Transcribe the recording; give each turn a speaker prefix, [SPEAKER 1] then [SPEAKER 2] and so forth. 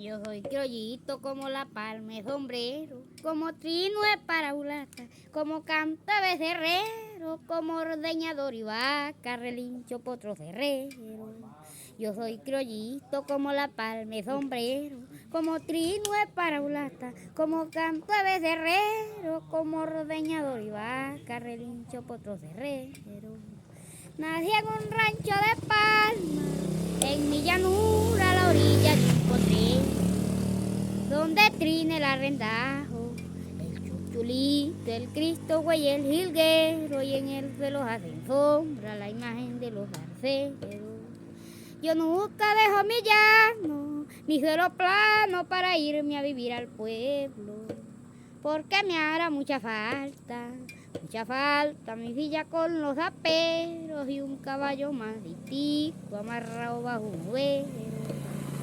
[SPEAKER 1] Yo soy criollito como la palma de sombrero, como trino es paraulata, como canta becerrero, como ordeñador y vaca, relincho potro cerrero. Yo soy criollito como la palma de sombrero, como trino es paraulata, como canta becerrero, como ordeñador y vaca, relincho potro cerrero. Nací en un rancho de palma, en mi llanura a la orilla de un potrero, donde trina el arrendajo, el chuchulito, el Cristo güey, el jilguero, y en el suelo hacen sombra la imagen de los arceros. Yo nunca dejo mi llano, mi suelo plano para irme a vivir al pueblo, porque me hará mucha falta mi villa con los aperos y un caballo más amarrado bajo un vuelo.